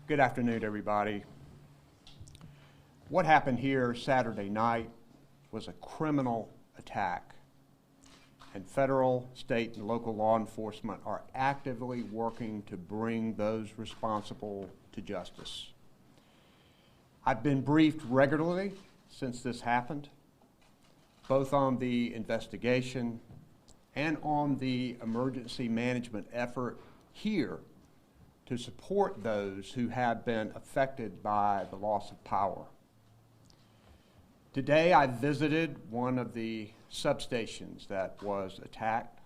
Good afternoon, everybody. What happened here Saturday night was a criminal attack, and federal, state, and local law enforcement are actively working to bring those responsible to justice. I've been briefed regularly since this happened, both on the investigation and on the emergency management effort here to support those who have been affected by the loss of power. Today I visited one of the substations that was attacked,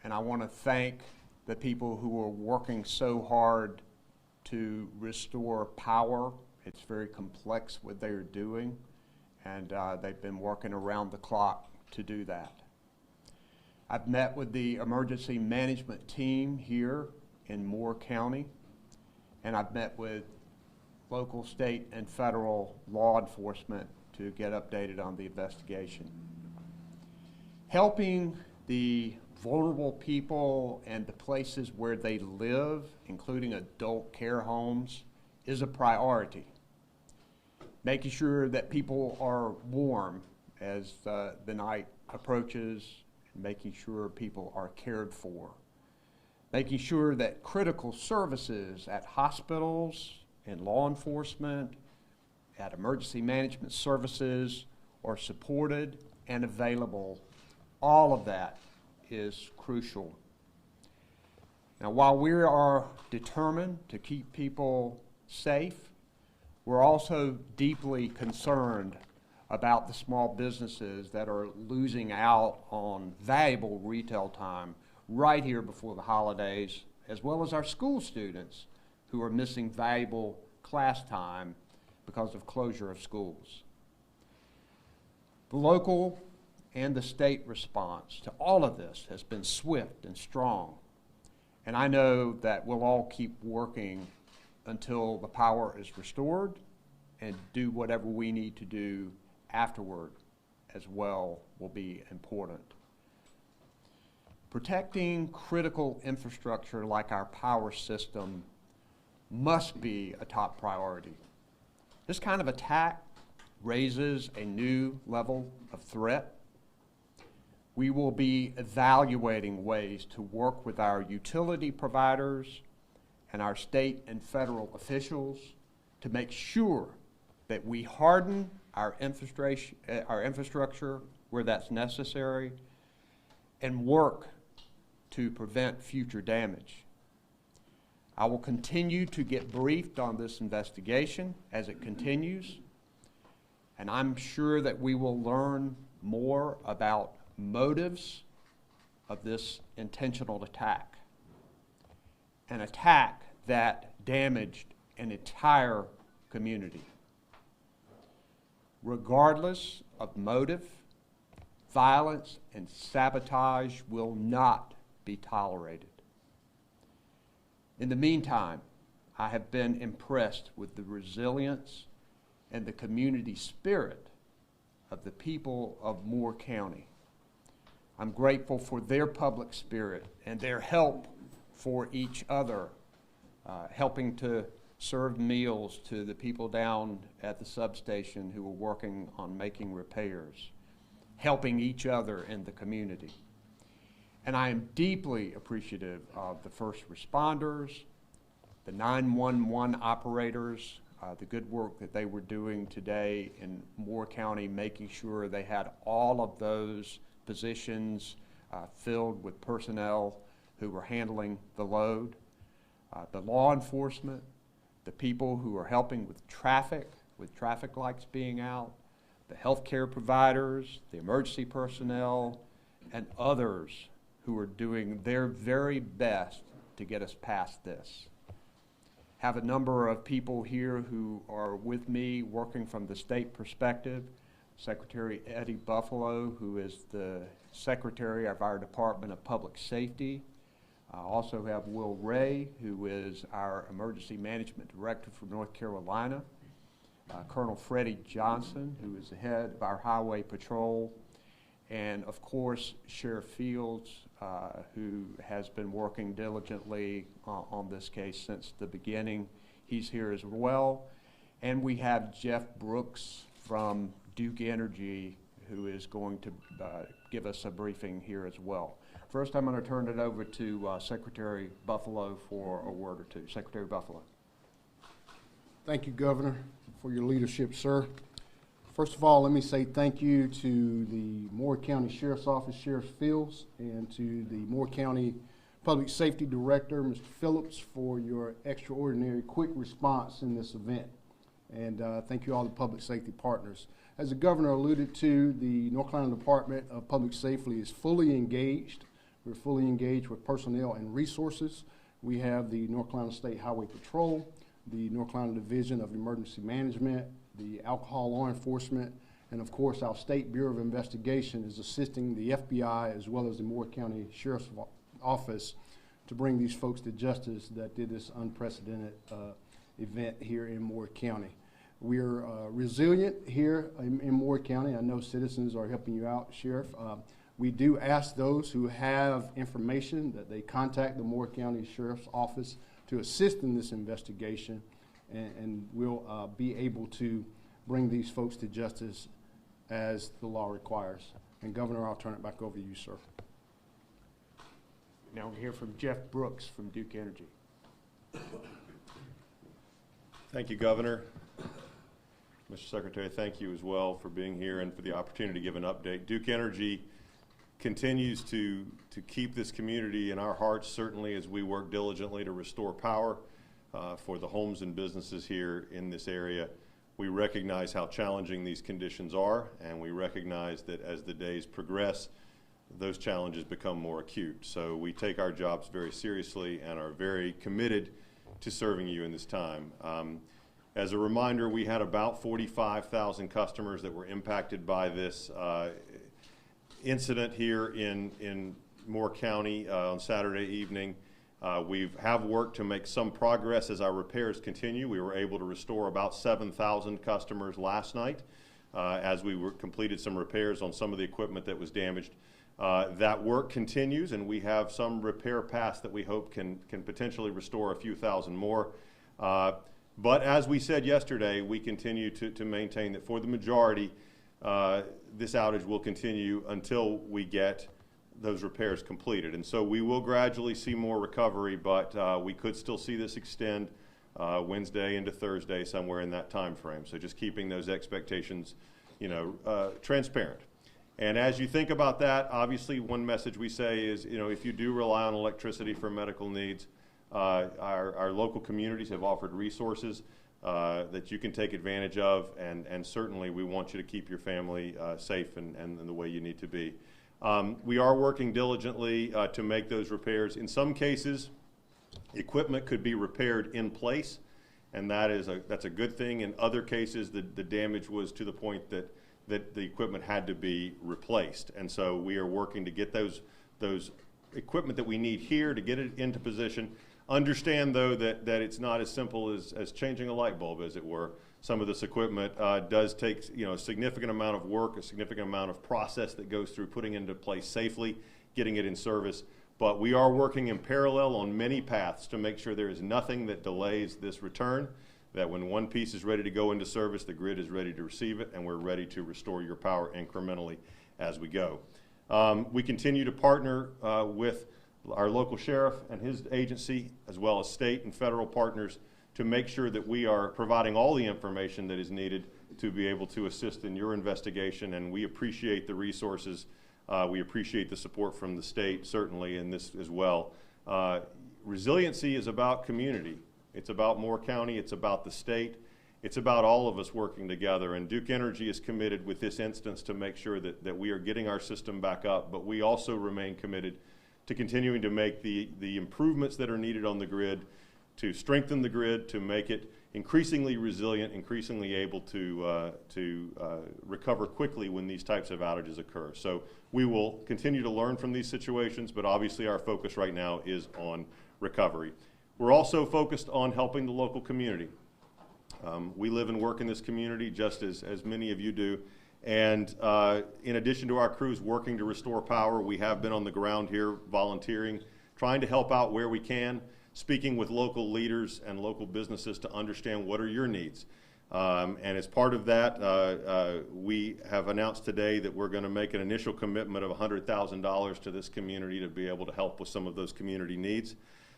and I want to thank the people who are working so hard to restore power. It's very complex what they are doing, and they've been working around the clock to do that. I've met with the emergency management team here in Moore County, and I've met with local, state, and federal law enforcement to get updated on the investigation. Helping the vulnerable people and the places where they live, including adult care homes, is a priority. Making sure that people are warm as the night approaches, and making sure people are cared for. Making sure that critical services at hospitals and law enforcement, at emergency management services are supported and available. All of that is crucial. Now, while we are determined to keep people safe, we're also deeply concerned about the small businesses that are losing out on valuable retail time right here before the holidays, as well as our school students who are missing valuable class time because of closure of schools. The local and the state response to all of this has been swift and strong, and I know that we'll all keep working until the power is restored and do whatever we need to do afterward as well will be important. Protecting critical infrastructure like our power system must be a top priority. This kind of attack raises a new level of threat. We will be evaluating ways to work with our utility providers and our state and federal officials to make sure that we harden our infrastructure where that's necessary and work to prevent future damage. I will continue to get briefed on this investigation as it continues, and I'm sure that we will learn more about motives of this intentional attack, an attack that damaged an entire community. Regardless of motive, violence and sabotage will not be tolerated. In the meantime, I have been impressed with the resilience and the community spirit of the people of Moore County. I'm grateful for their public spirit and their help for each other, helping to serve meals to the people down at the substation who were working on making repairs, helping each other in the community. And I am deeply appreciative of the first responders, the 911 operators, the good work that they were doing today in Moore County, making sure they had all of those positions filled with personnel who were handling the load. The law enforcement, the people who are helping with traffic lights being out, the healthcare providers, the emergency personnel, and others who are doing their very best to get us past this. Have a number of people here who are with me working from the state perspective. Secretary Eddie Buffalo, who is the Secretary of our Department of Public Safety. I also have Will Ray, who is our Emergency Management Director for North Carolina. Colonel Freddie Johnson, who is the head of our Highway Patrol. And of course, Sheriff Fields, who has been working diligently on this case since the beginning. He's here as well. And we have Jeff Brooks from Duke Energy, who is going to give us a briefing here as well. First, I'm going to turn it over to Secretary Buffalo for a word or two. Secretary Buffalo. Thank you, Governor, for your leadership, sir. First of all, let me say thank you to the Moore County Sheriff's Office, Sheriff Fields, and to the Moore County Public Safety Director, Mr. Phillips, for your extraordinary quick response in this event. And thank you all the public safety partners. As the Governor alluded to, the North Carolina Department of Public Safety is fully engaged. We're fully engaged with personnel and resources. We have the North Carolina State Highway Patrol, the North Carolina Division of Emergency Management, the Alcohol Law Enforcement, and of course our State Bureau of Investigation is assisting the FBI as well as the Moore County Sheriff's Office to bring these folks to justice that did this unprecedented event here in Moore County. We're resilient here in Moore County. I know citizens are helping you out, Sheriff. We do ask those who have information that they contact the Moore County Sheriff's Office to assist in this investigation, and we'll be able to bring these folks to justice as the law requires. And Governor, I'll turn it back over to you, sir. Now we'll hear from Jeff Brooks from Duke Energy. Thank you, Governor. Mr. Secretary, thank you as well for being here and for the opportunity to give an update. Duke Energy continues to keep this community in our hearts, certainly as we work diligently to restore power for the homes and businesses here in this area. We recognize how challenging these conditions are, and we recognize that as the days progress, those challenges become more acute. So we take our jobs very seriously and are very committed to serving you in this time. As a reminder, we had about 45,000 customers that were impacted by this incident here in Moore County on Saturday evening. We have worked to make some progress as our repairs continue. We were able to restore about 7,000 customers last night as we completed some repairs on some of the equipment that was damaged. That work continues, and we have some repair paths that we hope can potentially restore a few thousand more. But as we said yesterday, we continue to maintain that for the majority, this outage will continue until we get those repairs completed. And so we will gradually see more recovery, but we could still see this extend Wednesday into Thursday, somewhere in that time frame. So just keeping those expectations, transparent. And as you think about that, obviously one message we say is, if you do rely on electricity for medical needs, our local communities have offered resources that you can take advantage of, and certainly we want you to keep your family safe and the way you need to be. We are working diligently to make those repairs. In some cases, equipment could be repaired in place, and that's a good thing. In other cases, the damage was to the point that the equipment had to be replaced. And so we are working to get those equipment that we need here to get it into position. Understand, though, that it's not as simple as changing a light bulb, as it were. Some of this equipment does take a significant amount of work, a significant amount of process that goes through putting it into place safely, getting it in service. But we are working in parallel on many paths to make sure there is nothing that delays this return, that when one piece is ready to go into service, the grid is ready to receive it, and we're ready to restore your power incrementally as we go. We continue to partner with our local sheriff and his agency, as well as state and federal partners, to make sure that we are providing all the information that is needed to be able to assist in your investigation. And we appreciate the resources. We appreciate the support from the state, certainly, in this as well. Resiliency is about community. It's about Moore County. It's about the state. It's about all of us working together. And Duke Energy is committed with this instance to make sure that we are getting our system back up. But we also remain committed to continuing to make the improvements that are needed on the grid, to strengthen the grid, to make it increasingly resilient, increasingly able to recover quickly when these types of outages occur. So we will continue to learn from these situations, but obviously our focus right now is on recovery. We're also focused on helping the local community. We live and work in this community just as many of you do, And in addition to our crews working to restore power, we have been on the ground here volunteering, trying to help out where we can, speaking with local leaders and local businesses to understand what are your needs. And as part of that, we have announced today that we're going to make an initial commitment of $100,000 to this community to be able to help with some of those community needs.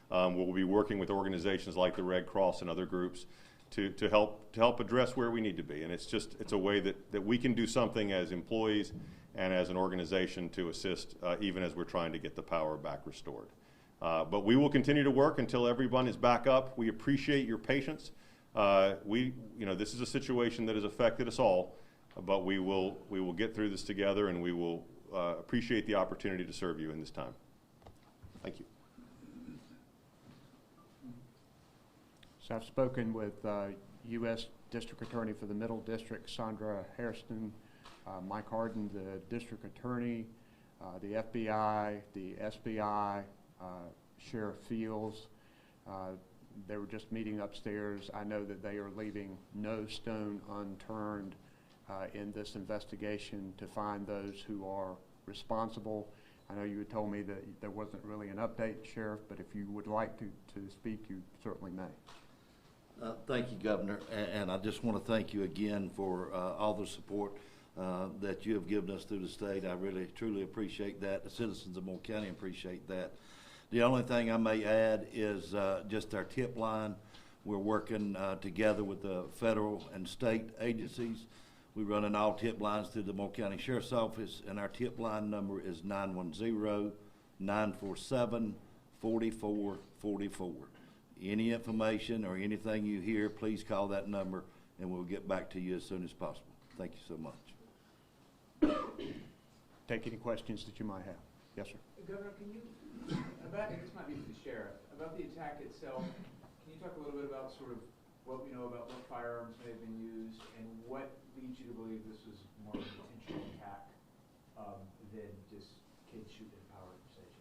We'll be working with organizations like the Red Cross and other groups to help address where we need to be. And it's a way that we can do something as employees and as an organization to assist even as we're trying to get the power back restored. But we will continue to work until everyone is back up. We appreciate your patience. This is a situation that has affected us all, but we will get through this together, and we will appreciate the opportunity to serve you in this time. Thank you. So I've spoken with U.S. District Attorney for the Middle District, Sandra Hairston, Mike Harden, the District Attorney, the FBI, the SBI, Sheriff Fields. They were just meeting upstairs. I know that they are leaving no stone unturned in this investigation to find those who are responsible. I know you had told me that there wasn't really an update, Sheriff, but if you would like to speak, you certainly may. Thank you, Governor, and I just want to thank you again for all the support that you have given us through the state. I really, truly appreciate that. The citizens of Moore County appreciate that. The only thing I may add is just our tip line. We're working together with the federal and state agencies. We run an all tip lines through the Moore County Sheriff's Office, and our tip line number is 910-947-4444. Any information or anything you hear, please call that number, and we'll get back to you as soon as possible. Thank you so much. Take any questions that you might have. Yes, sir. Governor, can you, this might be for the sheriff, about the attack itself, can you talk a little bit about sort of what we know about what firearms may have been used and what leads you to believe this was more of an intentional attack than just kids shooting at a power station?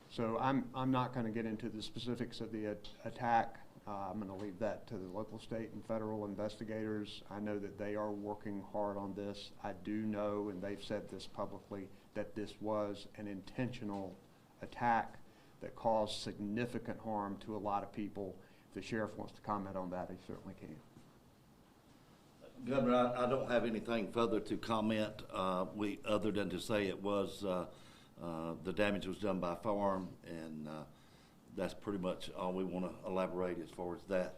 So I'm not going to get into the specifics of the attack. I'm going to leave that to the local, state, and federal investigators. I know that they are working hard on this. I do know, and they've said this publicly, that this was an intentional attack that caused significant harm to a lot of people. If the sheriff wants to comment on that, he certainly can. Governor, I don't have anything further to comment other than to say it was the damage was done by firearm, and that's pretty much all we want to elaborate as far as that.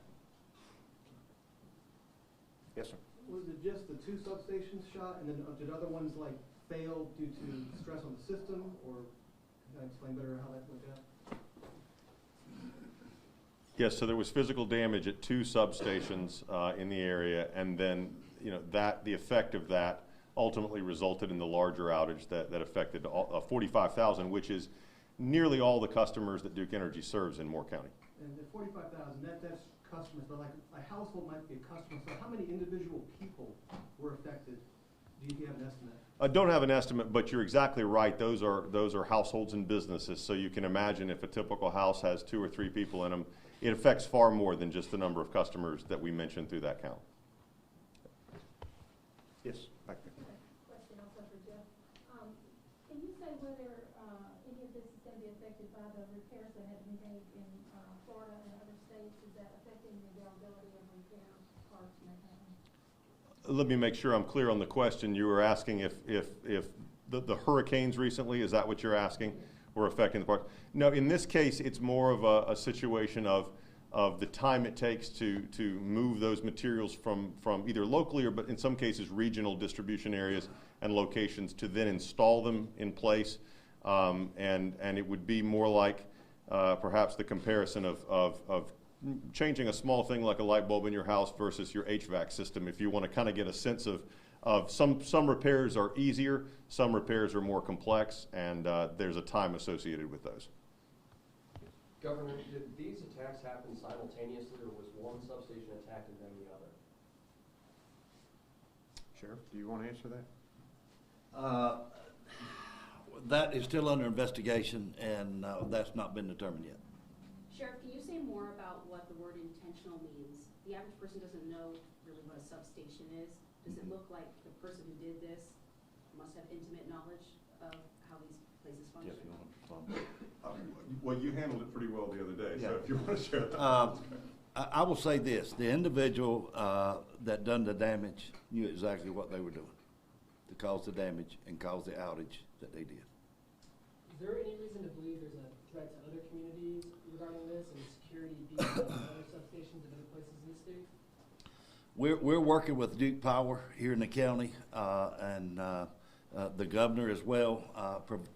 Yes, sir. Was it just the two substations shot, and then did other ones like fail due to stress on the system, or can I explain better how that went down? Yes, so there was physical damage at two substations in the area, and then the effect of that ultimately resulted in the larger outage that affected 45,000, which is nearly all the customers that Duke Energy serves in Moore County. And the 45,000, that's customers, but like a household might be a customer. So how many individual people were affected? Do you have an estimate? I don't have an estimate, but you're exactly right. Those are households and businesses. So you can imagine if a typical house has 2 or 3 people in them, it affects far more than just the number of customers that we mentioned through that count. Yes, back there. Question also for Jeff. Can you say whether any of this is going to be affected by the repairs that have been made in Florida and other states? Is that affecting the availability of repair parts and that kind of thing? Let me make sure I'm clear on the question. You were asking if the hurricanes recently, is that what you're asking, were affecting the park? No, in this case, it's more of a situation of the time it takes to move those materials from either locally but in some cases regional distribution areas and locations to then install them in place. And it would be more like perhaps the comparison of changing a small thing like a light bulb in your house versus your HVAC system. If you want to kind of get a sense of some repairs are easier, some repairs are more complex, and there's a time associated with those. Governor, did these attacks happen simultaneously, or was one substation attacked and then the other? Sheriff, do you want to answer that? That is still under investigation, and that's not been determined yet. Sheriff, can you say more about what the word intentional means? The average person doesn't know really what a substation is. does it look like the person who did this must have intimate knowledge of how these places function? Jeff, you want to respond? Well, you handled it pretty well the other day, Yeah. so if you want to share that. I will say this, the individual that done the damage knew exactly what they were doing to cause the damage and cause the outage that they did. Is there any reason to believe there's a threat to other communities regarding this and security being at other substations in other places in the state? We're working with Duke Power here in the county and the governor as well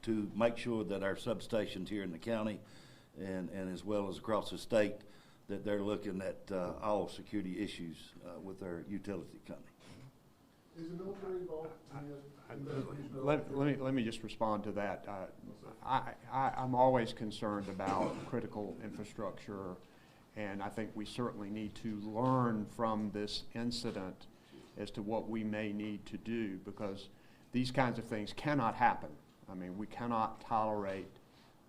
to make sure that our substations here in the county and as well as across the state, that they're looking at all security issues with their utility company. Is the military involved in the investigation? Let me just respond to that. I'm always concerned about critical infrastructure, and I think we certainly need to learn from this incident as to what we may need to do, because these kinds of things cannot happen. I mean, we cannot tolerate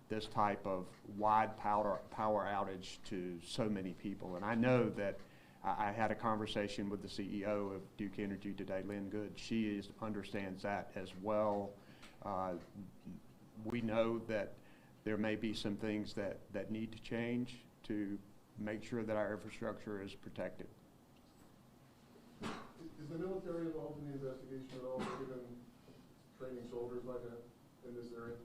this type of wide power outage to so many people. And I know that I had a conversation with the CEO of Duke Energy today, Lynn Good. She understands that as well. We know that there may be some things that need to change to make sure that our infrastructure is protected. Is the military involved in the investigation at all, given training soldiers like that in this area?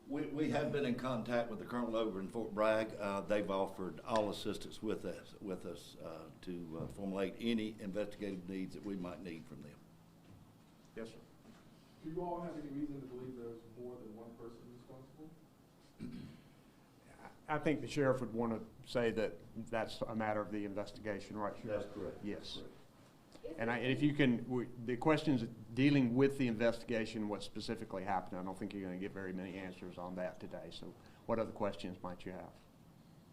We have been in contact with the colonel over in Fort Bragg. They've offered all assistance with us to formulate any investigative needs that we might need from them. Yes, sir. Do you all have any reason to believe there's more than one person responsible? I think the sheriff would want to say that that's a matter of the investigation, right, Sheriff? That's correct. Yes. And if you can, the questions dealing with the investigation, what specifically happened, I don't think you're going to get very many answers on that today. So what other questions might you have?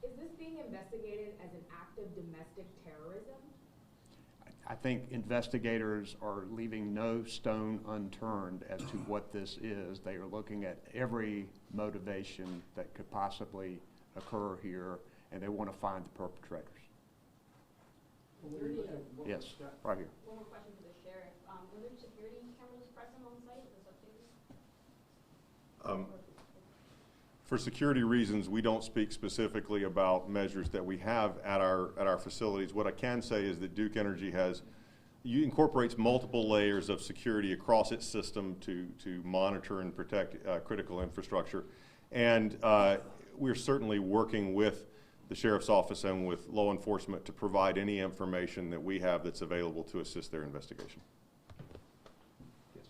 Is this being investigated as an act of domestic terrorism? I think investigators are leaving no stone unturned as to what this is. They are looking at every motivation that could possibly occur here, and they want to find the perpetrators. Yes, right here. One more question for the sheriff. Were there security cameras present on site at the substation? For security reasons, we don't speak specifically about measures that we have at our facilities. What I can say is that Duke Energy incorporates multiple layers of security across its system to monitor and protect critical infrastructure. And we're certainly working with the Sheriff's Office and with law enforcement to provide any information that we have that's available to assist their investigation. Yes.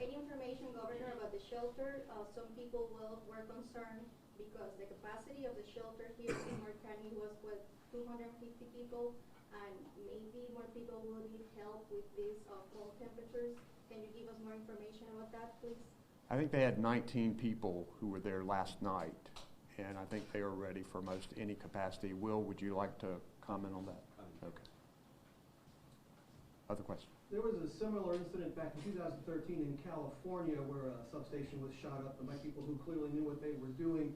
Any information, Governor, about the shelter? Some people were concerned because the capacity of the shelter here in Moore County was with 250 people, and maybe more people will need help with these cold temperatures. Can you give us more information about that, please? I think they had 19 people who were there last night, and I think they are ready for most any capacity. Will, would you like to comment on that? Okay. Other questions? There was a similar incident back in 2013 in California where a substation was shot up by people who clearly knew what they were doing.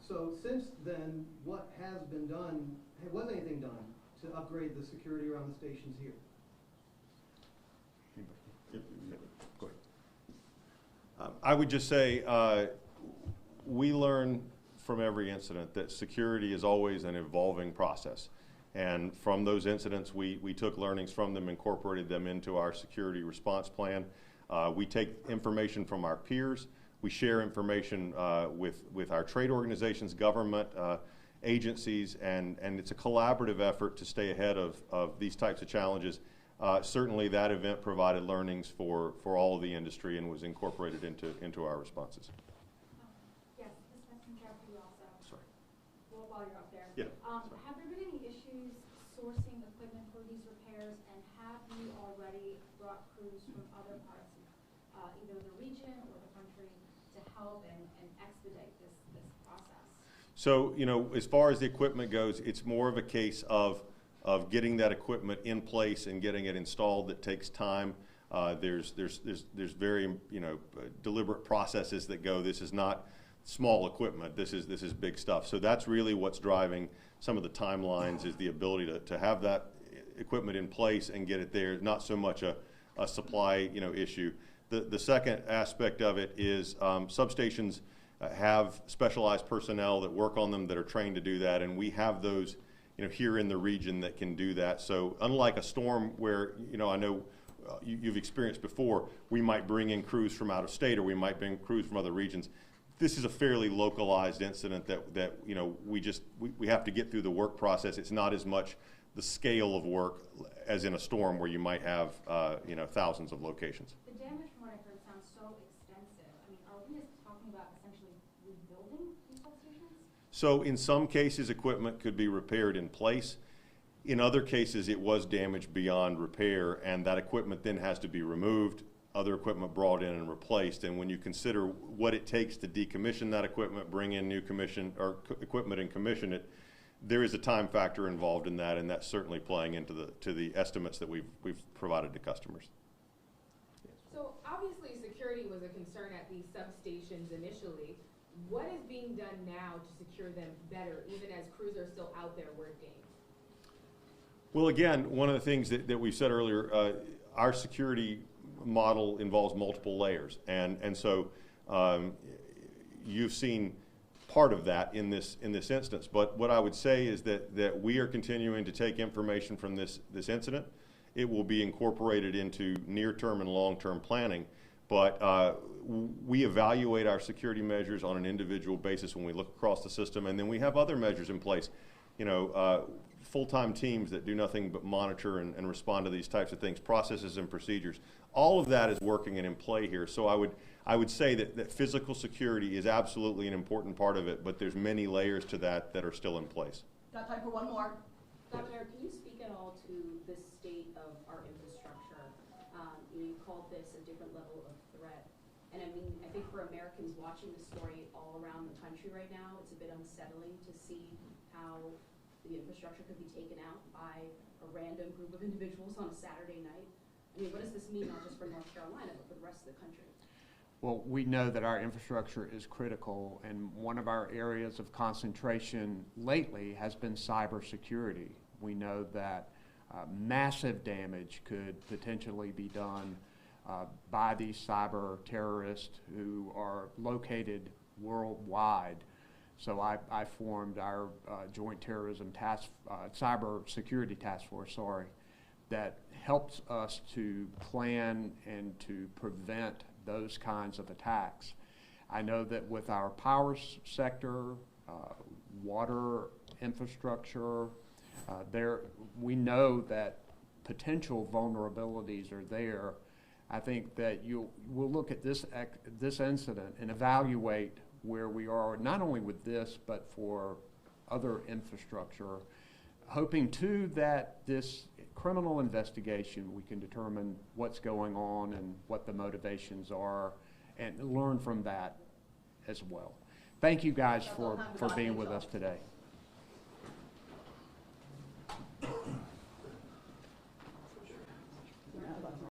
So since then, what has been done, was anything done to upgrade the security around the stations here? Go ahead. I would just say we learn from every incident that security is always an evolving process. And from those incidents, we took learnings from them, incorporated them into our security response plan. We take information from our peers. We share information with our trade organizations, government agencies, and it's a collaborative effort to stay ahead of these types of challenges. Certainly that event provided learnings for all of the industry and was incorporated into our responses. Yes, this messenger for you also. Sorry. Well, while you're up there. Yeah. Have there been any issues sourcing equipment for these repairs, and have you already brought crews from other parts of either the region or the country to help and expedite this process? So, as far as the equipment goes, it's more of a case of getting that equipment in place and getting it installed that takes time. There's very deliberate processes that go. This is not small equipment. This is big stuff. So that's really what's driving some of the timelines, is the ability to have that equipment in place and get it there, not so much a supply, issue. The second aspect of it is substations have specialized personnel that work on them that are trained to do that, and we have those, here in the region that can do that. So unlike a storm where, I know you've experienced before, we might bring in crews from out of state or we might bring crews from other regions. This is a fairly localized incident that we have to get through the work process. It's not as much the scale of work as in a storm where you might have, thousands of locations. The damage from what I heard sounds so extensive. I mean, are we just talking about essentially rebuilding these substations? So in some cases, equipment could be repaired in place. In other cases, it was damaged beyond repair, and that equipment then has to be removed, other equipment brought in and replaced. And when you consider what it takes to decommission that equipment, bring in new equipment and commission it, there is a time factor involved in that, and that's certainly playing into the estimates that we've provided to customers. So obviously security was a concern at these substations initially. What is being done now to secure them better, even as crews are still out there working? Well, again, one of the things that we said earlier, our security model involves multiple layers, and so you've seen part of that in this instance. But what I would say is that we are continuing to take information from this incident. It will be incorporated into near-term and long-term planning, but we evaluate our security measures on an individual basis when we look across the system, and then we have other measures in place. Full-time teams that do nothing but monitor and respond to these types of things, processes and procedures. All of that is working and in play here. So I would say that physical security is absolutely an important part of it, but there's many layers to that are still in place. Got time for one more. Governor, can you speak at all to the state of our infrastructure? You called this a different level of threat. And I mean, I think for Americans watching the story all around the country right now, it's a bit unsettling to see how the infrastructure could be taken out by a random group of individuals on a Saturday night. I mean, what does this mean not just for North Carolina, but for the rest of the country? Well, we know that our infrastructure is critical, and one of our areas of concentration lately has been cybersecurity. We know that massive damage could potentially be done by these cyber terrorists who are located worldwide. So I formed our Joint Terrorism Cyber Security Task Force, that helps us to plan and to prevent those kinds of attacks. I know that with our power sector, water infrastructure, we know that potential vulnerabilities are there. I think that we'll look at this incident and evaluate where we are, not only with this, but for other infrastructure, hoping too that this criminal investigation, we can determine what's going on and what the motivations are and learn from that as well. Thank you guys for being with us today.